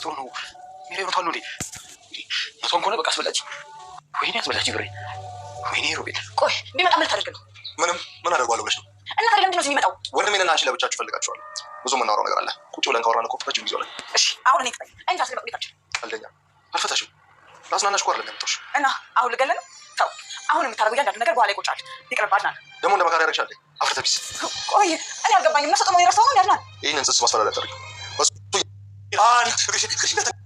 ጠፍቶ ነው ሚራ ይወጣሉ እንዴ? መቶን ኮነ በቃ አስበላጭ። ወይኔ አስበላጭ ብሬ። ወይኔ ሮቤል ቆይ ቢመጣ ምን ታደርግ ነው? ምን አደርጋለሁ ብለሽ ነው? እና ታዲያ ለምንድን ነው የሚመጣው? ወንድሜና አንቺ ለብቻችሁ ፈልጋችኋል። ብዙ የምናወራው ነገር አለ። ቁጭ ብለን ካወራን እኮ ረጅም ጊዜ ሆነ። እሺ አሁን እኔ ተጠይ እንጃ ስለበቅ ቤታችን ቀልደኛ አልፈታሽም። ላስናናሽ እኮ አይደለም ያመጣሁሽ። እና አሁን ልገለን ነው? ተው አሁን የምታደርገው እያንዳንዱ ነገር በኋላ ይቆጫል። ይቅርብ አድናን። ደግሞ እንደ መካሪ ያደርግሻል። አፍርተ ቢስ ቆይ እኔ አልገባኝም። እና ሰጠሞ ይረሳው ነው ያድናን። ይሄንን ጽጽ ማስፈራሪያ አታደርጊ። አንድ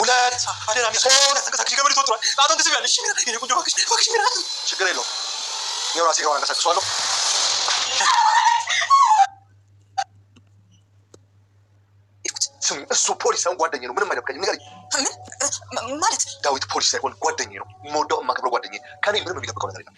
ሁለት አደራ ሶስት ተንቀሳቅሽ ገመድ ተወጥሯል። አሁን ትስብ ያለሽ እኔ ቆንጆ ባክሽ ሚራ ችግር የለውም። እኔ ራሴ ጋር አንቀሳቅሰዋለሁ። እሱ ፖሊስ ሳይሆን ጓደኛዬ ነው። ምንም አይደብቀኝም። ንገረኝ። ምን ማለት? ዳዊት ፖሊስ ሳይሆን ጓደኛዬ ነው። የምወደው የማከብረው ጓደኛዬ። ከኔ ምንም የሚደብቀው ነገር የለም።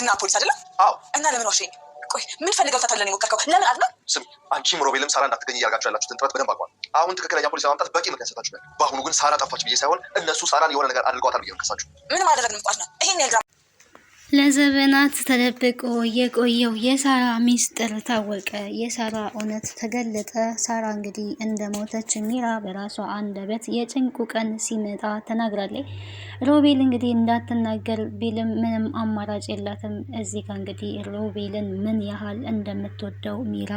እና ፖሊስ አይደለም? አዎ። እና ለምን ዋሸኝ? ቆይ ምን ፈልገው ታታለን የሞከርከው? ለምን አድና? ስሚ፣ አንቺም ሮቤልም ሳራ እንዳትገኝ እያደረጋችሁ ያላችሁትን ጥረት በደንብ አውቀዋል። አሁን ትክክለኛ ፖሊስ ለማምጣት በቂ ምክንያት ሰጣችሁኛል። በአሁኑ ግን ሳራ ጠፋች ብዬ ሳይሆን እነሱ ሳራን የሆነ ነገር አድርገዋታል ብዬ ነው ከሳችሁ። ምንም አላደረግንም። ቋት ነው ይሄን ያልድራ ለዘመናት ተደብቆ የቆየው የሳራ ሚስጥር ታወቀ። የሳራ እውነት ተገለጠ። ሳራ እንግዲህ እንደሞተች ሚራ በራሷ አንደበት የጭንቁ ቀን ሲመጣ ተናግራለች። ሮቤል እንግዲህ እንዳትናገር ቢልም ምንም አማራጭ የላትም። እዚህ ጋር እንግዲህ ሮቤልን ምን ያህል እንደምትወደው ሚራ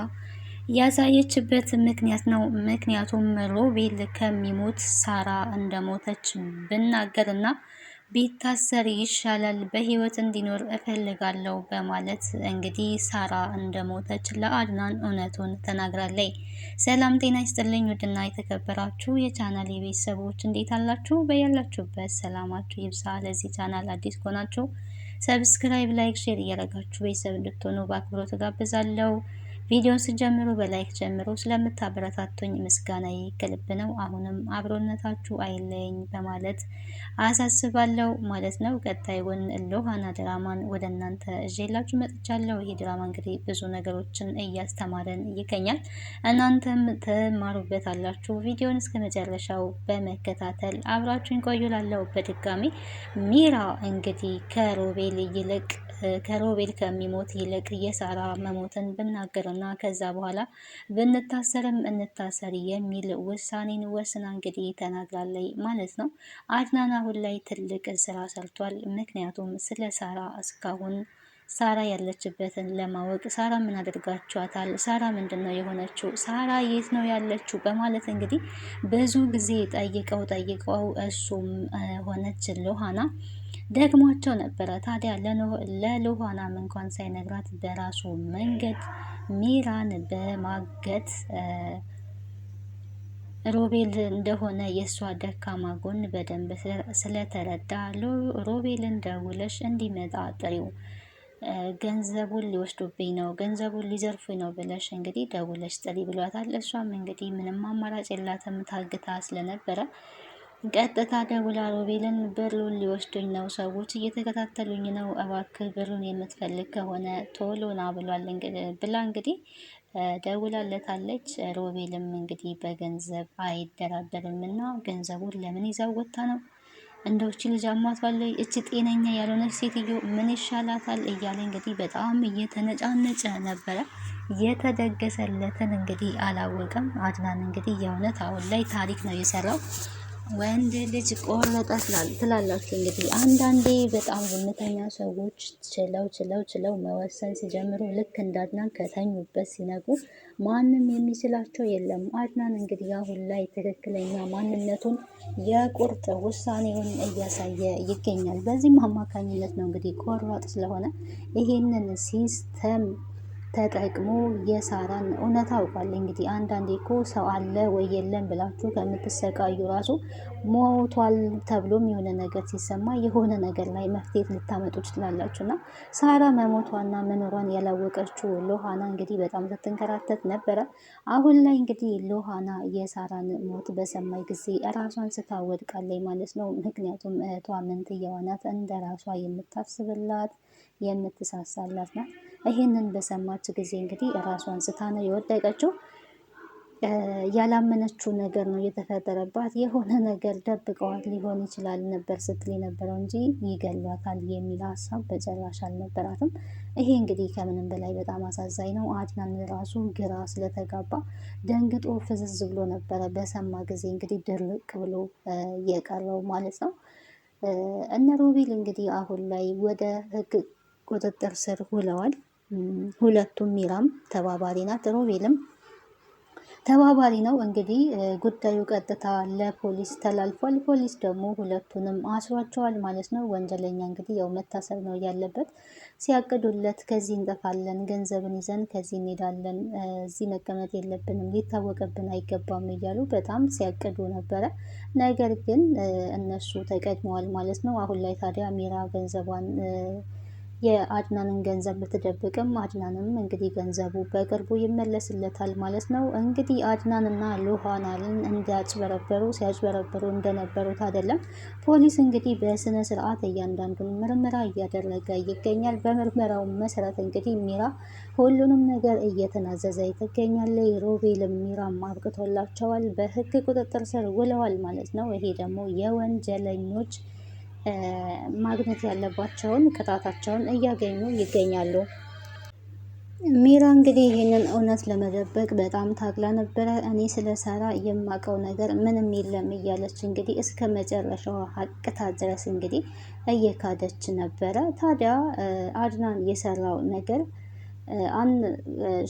ያሳየችበት ምክንያት ነው። ምክንያቱም ሮቤል ከሚሞት ሳራ እንደሞተች ብናገርና ቢታሰር ይሻላል፣ በህይወት እንዲኖር እፈልጋለሁ በማለት እንግዲህ ሳራ እንደሞተች ለአድናን እውነቱን ተናግራለች። ሰላም ጤና ይስጥልኝ ውድና የተከበራችሁ የቻናል ቤተሰቦች እንዴት አላችሁ? በያላችሁበት ሰላማችሁ ይብዛ። ለዚህ ቻናል አዲስ ከሆናችሁ ሰብስክራይብ፣ ላይክ፣ ሼር እያደረጋችሁ ቤተሰብ እንድትሆኑ በአክብሮት ጋብዛለሁ። ቪዲዮን ስጀምሩ በላይክ ጀምሩ። ስለምታበረታቱኝ ምስጋናዬ ከልብ ነው። አሁንም አብሮነታችሁ አይለየኝ በማለት አሳስባለሁ ማለት ነው። ቀጣዩን ሎሃና ድራማን ወደ እናንተ እዤላችሁ መጥቻለሁ። ይህ ድራማ እንግዲህ ብዙ ነገሮችን እያስተማረን ይገኛል። እናንተም ትማሩበታላችሁ። ቪዲዮን እስከ መጨረሻው በመከታተል አብራችሁን ቆዩላለሁ። በድጋሚ ሚራ እንግዲህ ከሮቤል ከሚሞት ይልቅ የሳራ መሞትን ብናገርና ከዛ በኋላ ብንታሰርም እንታሰር የሚል ውሳኔን ወስና እንግዲህ ተናግራለች ማለት ነው። አድናን አሁን ላይ ትልቅ ስራ ሰርቷል። ምክንያቱም ስለ ሳራ እስካሁን ሳራ ያለችበትን ለማወቅ ሳራ ምን አድርጋችኋታል? ሳራ ምንድን ነው የሆነችው? ሳራ የት ነው ያለችው? በማለት እንግዲህ ብዙ ጊዜ ጠይቀው እሱም ሆነች ሎሃና ደግሟቸው ነበረ። ታዲያ ለሎሃናም እንኳን ሳይነግራት በራሱ መንገድ ሚራን በማገት ሮቤል እንደሆነ የእሷ ደካማ ጎን በደንብ ስለተረዳ ሮቤልን ደውለሽ እንዲመጣ ጥሪው፣ ገንዘቡን ሊወስዱብኝ ነው፣ ገንዘቡን ሊዘርፉኝ ነው ብለሽ እንግዲህ ደውለሽ ጥሪ ብሏታል። እሷም እንግዲህ ምንም አማራጭ የላትም ታግታ ስለነበረ ቀጥታ ደውላ ሮቤልን ብሩን ሊወስዱኝ ነው፣ ሰዎች እየተከታተሉኝ ነው፣ እባክህ ብሩን የምትፈልግ ከሆነ ቶሎ ና ብላ እንግዲህ ደውላለታለች። ሮቤልም እንግዲህ በገንዘብ አይደራደርም እና ገንዘቡን ለምን ይዛው ወጣ ነው? እንደው እቺ ልጅ አማቷለች፣ እቺ ጤነኛ ያልሆነች ሴትዮ ምን ይሻላታል እያለ እንግዲህ በጣም እየተነጫነጨ ነበረ። የተደገሰለትን እንግዲህ አላወቀም። አድናን እንግዲህ የእውነት አሁን ላይ ታሪክ ነው የሰራው። ወንድ ልጅ ቆረጠ ትላላችሁ እንግዲህ አንዳንዴ በጣም ዝምተኛ ሰዎች ችለው መወሰን ሲጀምሩ ልክ እንደ አድናን ከተኙበት ሲነቁ ማንም የሚችላቸው የለም። አድናን እንግዲህ አሁን ላይ ትክክለኛ ማንነቱን የቁርጥ ውሳኔውን እያሳየ ይገኛል። በዚህም አማካኝነት ነው እንግዲህ ቆራጥ ስለሆነ ይሄንን ሲስተም ተጠቅሞ የሳራን እውነት አውቋል። እንግዲህ አንዳንዴ እኮ ሰው አለ ወይ የለም ብላችሁ ከምትሰቃዩ ራሱ ሞቷል ተብሎም የሆነ ነገር ሲሰማ የሆነ ነገር ላይ መፍትሄ ልታመጡ ትችላላችሁ። እና ሳራ መሞቷና መኖሯን ያላወቀችው ሎሃና እንግዲህ በጣም ስትንከራተት ነበረ። አሁን ላይ እንግዲህ ሎሃና የሳራን ሞት በሰማይ ጊዜ ራሷን ስታወድቃለች ማለት ነው። ምክንያቱም እህቷ መንትያዋ ናት፣ እንደ ራሷ የምታስብላት የምትሳሳላት ናት። ይህንን በሰማች ጊዜ እንግዲህ ራሷን ስታ ነው የወደቀችው። ያላመነችው ነገር ነው የተፈጠረባት። የሆነ ነገር ደብቀዋት ሊሆን ይችላል ነበር ስትል የነበረው እንጂ ይገሏታል የሚል ሀሳብ በጭራሽ አልነበራትም። ይሄ እንግዲህ ከምንም በላይ በጣም አሳዛኝ ነው። አድናን ራሱ ግራ ስለተጋባ ደንግጦ ፍዝዝ ብሎ ነበረ በሰማ ጊዜ እንግዲህ ድርቅ ብሎ የቀረው ማለት ነው። እነ ሮቤል እንግዲህ አሁን ላይ ወደ ሕግ ቁጥጥር ስር ውለዋል። ሁለቱም ሚራም ተባባሪ ናት፣ ሮቤልም ተባባሪ ነው። እንግዲህ ጉዳዩ ቀጥታ ለፖሊስ ተላልፏል። ፖሊስ ደግሞ ሁለቱንም አስሯቸዋል ማለት ነው። ወንጀለኛ እንግዲህ ያው መታሰር ነው ያለበት። ሲያቅዱለት ከዚህ እንጠፋለን፣ ገንዘብን ይዘን ከዚህ እንሄዳለን፣ እዚህ መቀመጥ የለብንም፣ ሊታወቅብን አይገባም እያሉ በጣም ሲያቅዱ ነበረ። ነገር ግን እነሱ ተቀድመዋል ማለት ነው። አሁን ላይ ታዲያ ሚራ ገንዘቧን የአድናንን ገንዘብ ብትደብቅም አድናንም እንግዲህ ገንዘቡ በቅርቡ ይመለስለታል ማለት ነው። እንግዲህ አድናንና ሉሃናልን እንዲያጭበረበሩ ሲያጭበረበሩ እንደነበሩት አይደለም። ፖሊስ እንግዲህ በስነ ስርዓት እያንዳንዱን ምርመራ እያደረገ ይገኛል። በምርመራው መሰረት እንግዲህ ሚራ ሁሉንም ነገር እየተናዘዘ ትገኛለች። ሮቤልም ሚራም አብቅቶላቸዋል፣ በህግ ቁጥጥር ስር ውለዋል ማለት ነው። ይሄ ደግሞ የወንጀለኞች ማግኘት ያለባቸውን ቅጣታቸውን እያገኙ ይገኛሉ። ሚራ እንግዲህ ይህንን እውነት ለመደበቅ በጣም ታግላ ነበረ። እኔ ስለ ሳራ የማውቀው ነገር ምንም የለም እያለች እንግዲህ እስከ መጨረሻዋ ሀቅታ ድረስ እንግዲህ እየካደች ነበረ። ታዲያ አድናን የሰራው ነገር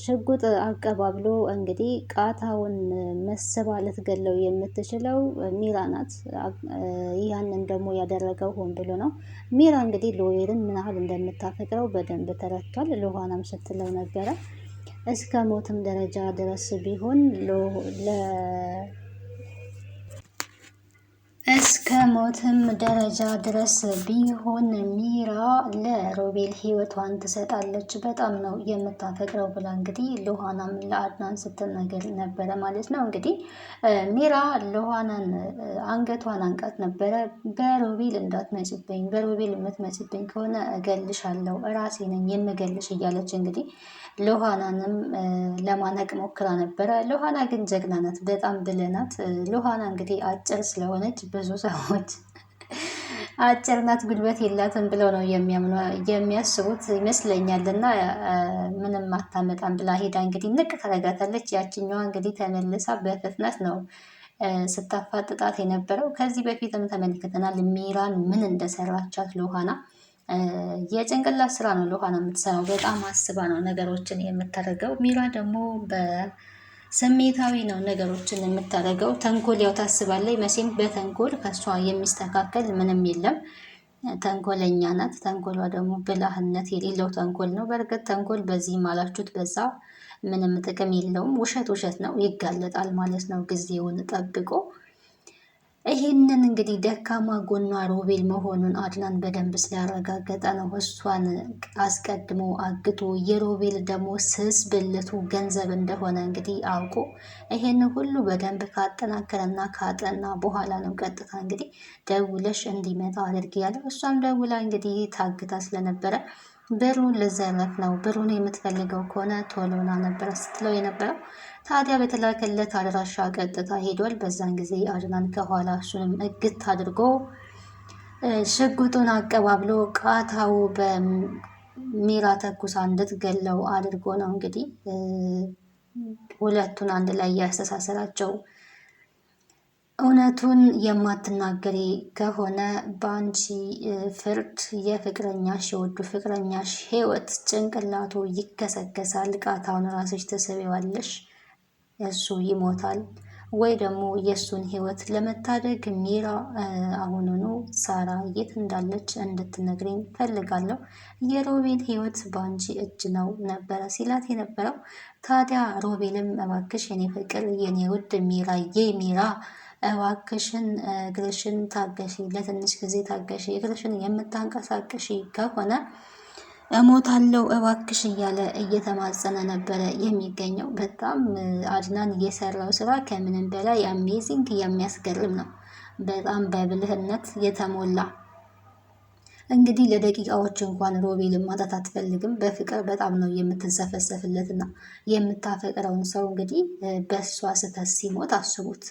ሽጉጥ አቀባብሎ እንግዲህ ቃታውን መስባ ልትገለው የምትችለው ሚራ ናት። ያንን ደግሞ ያደረገው ሆን ብሎ ነው። ሚራ እንግዲህ ሎዌርን ምን ያህል እንደምታፈቅረው በደንብ ተረድቷል። ሎሃናም ስትለው ነበረ እስከ ሞትም ደረጃ ድረስ ቢሆን እስከ ሞትም ደረጃ ድረስ ቢሆን ሚራ ለሮቤል ህይወቷን ትሰጣለች፣ በጣም ነው የምታፈቅረው ብላ እንግዲህ ሉሃናም ለአድናን ስትነገር ነበረ ማለት ነው። እንግዲህ ሚራ ሉሃናን አንገቷን አንቃት ነበረ። በሮቤል እንዳትመጭብኝ፣ በሮቤል የምትመጭብኝ ከሆነ እገልሻለሁ፣ እራሴ ነኝ የምገልሽ እያለች እንግዲህ ሉሃናንም ለማነቅ ሞክራ ነበረ። ሉሃና ግን ጀግና ናት፣ በጣም ብልህ ናት። ሉሃና እንግዲህ አጭር ስለሆነች ብዙ ሰዎች አጭር ናት ጉልበት የላትም ብለው ነው የሚያስቡት ይመስለኛል። እና ምንም አታመጣም ብላ ሄዳ እንግዲህ ንቅ ታደርጋታለች። ያችኛዋ እንግዲህ ተመልሳ በፍጥነት ነው ስታፋጥጣት የነበረው። ከዚህ በፊትም ተመልክተናል ሚራን ምን እንደሰራቻት ሉሃና። የጭንቅላት ስራ ነው ሉሃና የምትሰራው። በጣም አስባ ነው ነገሮችን የምታደርገው። ሚራ ደግሞ በስሜታዊ ነው ነገሮችን የምታደርገው። ተንኮል ያው ታስባለች መቼም። በተንኮል ከሷ የሚስተካከል ምንም የለም። ተንኮለኛ ናት። ተንኮሏ ደግሞ ብልህነት የሌለው ተንኮል ነው። በእርግጥ ተንኮል በዚህ ማላችሁት በዛ ምንም ጥቅም የለውም። ውሸት ውሸት ነው፣ ይጋለጣል ማለት ነው ጊዜውን ጠብቆ። ይህንን እንግዲህ ደካማ ጎኗ ሮቤል መሆኑን አድናን በደንብ ስላረጋገጠ ነው እሷን አስቀድሞ አግቶ የሮቤል ደግሞ ስስ ብልቱ ገንዘብ እንደሆነ እንግዲህ አውቆ ይሄንን ሁሉ በደንብ ካጠናከረና ካጠና በኋላ ነው ቀጥታ እንግዲህ ደውለሽ እንዲመጣ አድርጊ ያለው። እሷም ደውላ እንግዲህ ታግታ ስለነበረ ብሩን ልዘረፍ ነው፣ ብሩን የምትፈልገው ከሆነ ቶሎና ነበረ ስትለው የነበረው። ታዲያ በተላከለት አድራሻ ቀጥታ ሄዷል። በዛን ጊዜ አድናን ከኋላ እሱንም እግት አድርጎ ሽጉጡን አቀባብሎ ቃታው በሚራ ተኩሳ እንድትገለው አድርጎ ነው እንግዲህ ሁለቱን አንድ ላይ ያስተሳሰራቸው። እውነቱን የማትናገሪ ከሆነ በአንቺ ፍርድ የፍቅረኛሽ የወዱ ፍቅረኛሽ ህይወት ጭንቅላቱ ይከሰከሳል፣ ቃታውን ራስሽ ትስቢዋለሽ፣ እሱ ይሞታል። ወይ ደግሞ የእሱን ህይወት ለመታደግ ሚራ አሁኑኑ ሳራ የት እንዳለች እንድትነግረኝ ፈልጋለሁ፣ የሮቤል ህይወት በአንቺ እጅ ነው ነበረ ሲላት የነበረው። ታዲያ ሮቤልም እባክሽ የኔ ፍቅር የኔ ውድ ሚራ እባክሽን እግርሽን ታገሺ፣ ለትንሽ ጊዜ ታገሺ፣ እግርሽን የምታንቀሳቅሺ ከሆነ እሞታለሁ እባክሽ እያለ እየተማጸነ ነበረ የሚገኘው። በጣም አድናን እየሰራው ስራ ከምንም በላይ አሜዚንግ የሚያስገርም ነው። በጣም በብልህነት የተሞላ እንግዲህ ለደቂቃዎች እንኳን ሮቤልን ማጣት አትፈልግም። በፍቅር በጣም ነው የምትንሰፈሰፍለትና የምታፈቅረውን ሰው እንግዲህ በእሷ ስህተት ሲሞት አስቡት።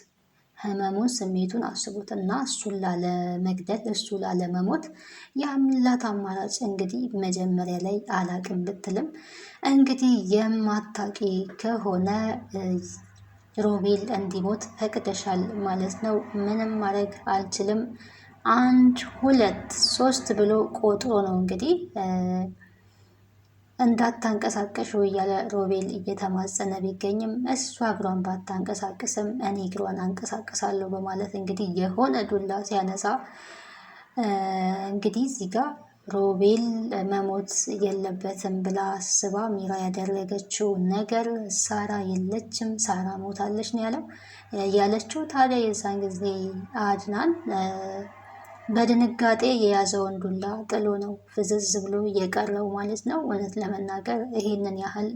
ህመሙን ስሜቱን አስቡት እና እሱን ላለመግደል እሱ ላለመሞት ያላት አማራጭ እንግዲህ መጀመሪያ ላይ አላቅም ብትልም እንግዲህ የማታቂ ከሆነ ሮቤል እንዲሞት ፈቅደሻል ማለት ነው። ምንም ማድረግ አልችልም። 1 2 3 ብሎ ቆጥሮ ነው እንግዲህ እንዳታንቀሳቀሽ እያለ ሮቤል እየተማጸነ ቢገኝም እሷ እግሯን ባታንቀሳቅስም እኔ እግሯን አንቀሳቅሳለሁ በማለት እንግዲህ የሆነ ዱላ ሲያነሳ እንግዲህ እዚህ ጋር ሮቤል መሞት የለበትም ብላ አስባ ሚራ ያደረገችው ነገር ሳራ የለችም፣ ሳራ ሞታለች ነው ያለችው። ታዲያ የዛን ጊዜ አድናን በድንጋጤ የያዘውን ዱላ ጥሎ ነው ፍዝዝ ብሎ እየቀረው ማለት ነው። እውነት ለመናገር ይሄንን ያህል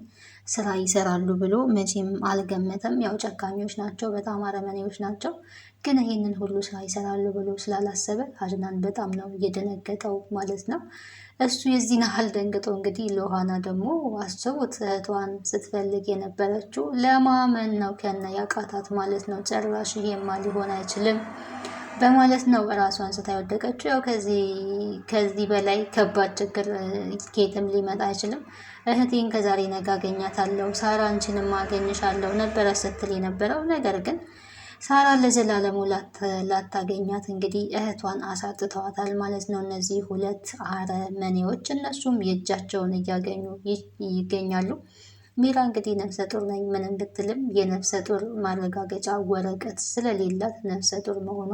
ስራ ይሰራሉ ብሎ መቼም አልገመተም። ያው ጨካኞች ናቸው፣ በጣም አረመኔዎች ናቸው። ግን ይሄንን ሁሉ ስራ ይሰራሉ ብሎ ስላላሰበ አድናን በጣም ነው እየደነገጠው ማለት ነው። እሱ የዚህን ያህል ደንግጦ እንግዲህ ሎሃና ደግሞ አስቡት፣ እህቷን ስትፈልግ የነበረችው ለማመን ነው ከነ ያቃታት ማለት ነው። ጭራሽ ይሄማ ሊሆን አይችልም በማለት ነው ራሷን ስታ የወደቀችው። ያው ከዚህ በላይ ከባድ ችግር ኬትም ሊመጣ አይችልም። እህቴን ከዛሬ ነገ አገኛታለሁ፣ ሳራ አንቺንም አገኝሻለሁ ነበረ ስትል የነበረው ነገር ግን ሳራ ለዘላለሙ ላታገኛት እንግዲህ እህቷን አሳጥተዋታል ማለት ነው። እነዚህ 2 አረመኔዎች እነሱም የእጃቸውን እያገኙ ይገኛሉ። ሚራ እንግዲህ ነፍሰ ጡር ነኝ ምንም ብትልም የነፍሰ ጡር ማረጋገጫ ወረቀት ስለሌላት ነፍሰ ጡር መሆኗ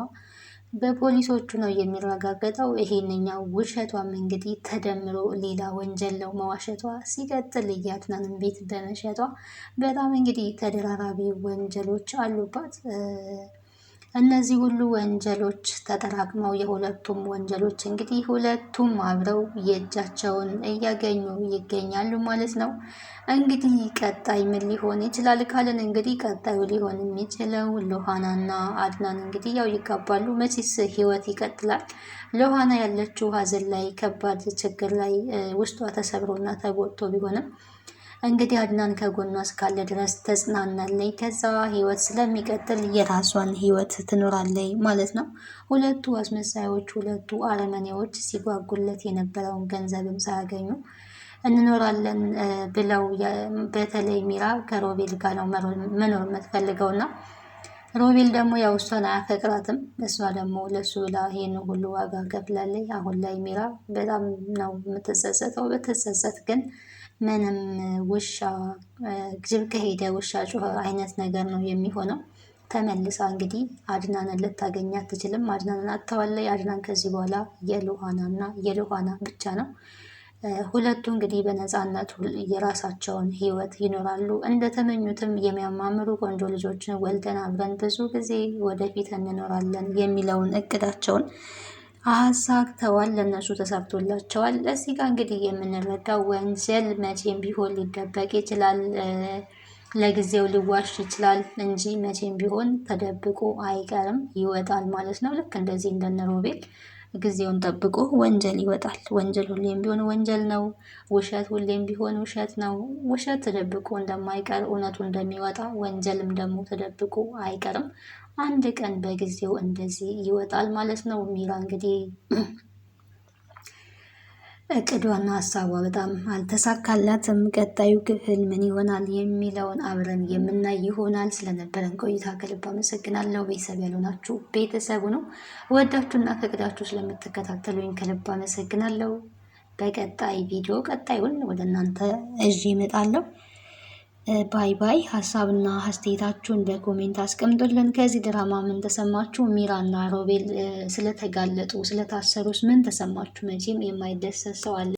በፖሊሶቹ ነው የሚረጋገጠው። ይሄንኛው ውሸቷም እንግዲህ ተደምሮ ሌላ ወንጀል ነው መዋሸቷ። ሲቀጥል የአድናንን ቤት በመሸጧ በጣም እንግዲህ ተደራራቢ ወንጀሎች አሉባት። እነዚህ ሁሉ ወንጀሎች ተጠራቅመው የሁለቱም ወንጀሎች እንግዲህ ሁለቱም አብረው የእጃቸውን እያገኙ ይገኛሉ ማለት ነው። እንግዲህ ቀጣይ ምን ሊሆን ይችላል ካልን እንግዲህ ቀጣዩ ሊሆን የሚችለው ሎሃናና አድናን እንግዲህ ያው ይጋባሉ። መቼስ ህይወት ይቀጥላል። ሎሃና ያለችው ሀዘን ላይ ከባድ ችግር ላይ ውስጧ ተሰብሮና ተጎድቶ ቢሆንም እንግዲህ አድናን ከጎኗ እስካለ ድረስ ተጽናናለይ። ከዛ ህይወት ስለሚቀጥል የራሷን ህይወት ትኖራለይ ማለት ነው። ሁለቱ አስመሳዮች፣ ሁለቱ አረመኔዎች ሲጓጉለት የነበረውን ገንዘብም ሳያገኙ እንኖራለን ብለው በተለይ ሚራ ከሮቤል ጋር ነው መኖር የምትፈልገውና ሮቤል ደግሞ ያው እሷን አያፈቅራትም። እሷ ደግሞ ለሱ ብላ ይሄን ሁሉ ዋጋ ከፍላለች። አሁን ላይ ሚራ በጣም ነው የምትጸጸተው። በተጸጸት ግን ምንም ውሻ ጅብ ከሄደ ውሻ ጮኸ አይነት ነገር ነው የሚሆነው። ተመልሳ እንግዲህ አድናንን ልታገኝ አትችልም። አድናንን አጥተዋለች። አድናን ከዚህ በኋላ የሎሃና ብቻ ነው። ሁለቱ እንግዲህ በነፃነት የራሳቸውን ህይወት ይኖራሉ። እንደተመኙትም የሚያማምሩ ቆንጆ ልጆችን ወልደን አብረን ብዙ ጊዜ ወደፊት እንኖራለን የሚለውን እቅዳቸውን አሳክተዋል። ለእነሱ ተሳክቶላቸዋል። እዚህ ጋር እንግዲህ የምንረዳው ወንጀል መቼም ቢሆን ሊደበቅ ይችላል፣ ለጊዜው ሊዋሽ ይችላል እንጂ መቼም ቢሆን ተደብቆ አይቀርም፣ ይወጣል ማለት ነው። ልክ እንደዚህ እንደነ ሮቤል ጊዜውን ጠብቆ ወንጀል ይወጣል። ወንጀል ሁሌም ቢሆን ወንጀል ነው። ውሸት ሁሌም ቢሆን ውሸት ነው። ውሸት ተደብቆ እንደማይቀር እውነቱ እንደሚወጣ ወንጀልም ደግሞ ተደብቆ አይቀርም። አንድ ቀን በጊዜው እንደዚህ ይወጣል ማለት ነው። ሚራ እንግዲህ እቅዷና ሀሳቧ በጣም አልተሳካላትም። ቀጣዩ ክፍል ምን ይሆናል የሚለውን አብረን የምናይ ይሆናል። ስለነበረን ቆይታ ከልብ አመሰግናለሁ። ቤተሰብ ያልሆናችሁ ቤተሰቡ ነው። ወዳችሁና ፈቅዳችሁ ስለምትከታተሉኝ ከልብ አመሰግናለሁ። በቀጣይ ቪዲዮ ቀጣዩን ወደ እናንተ እዥ እመጣለሁ። ባይ ባይ። ሀሳብና አስተያየታችሁን በኮሜንት አስቀምጡልን። ከዚህ ድራማ ምን ተሰማችሁ? ሚራና ሮቤል ስለተጋለጡ ስለታሰሩስ ምን ተሰማችሁ? መቼም የማይደሰት ሰው አለ?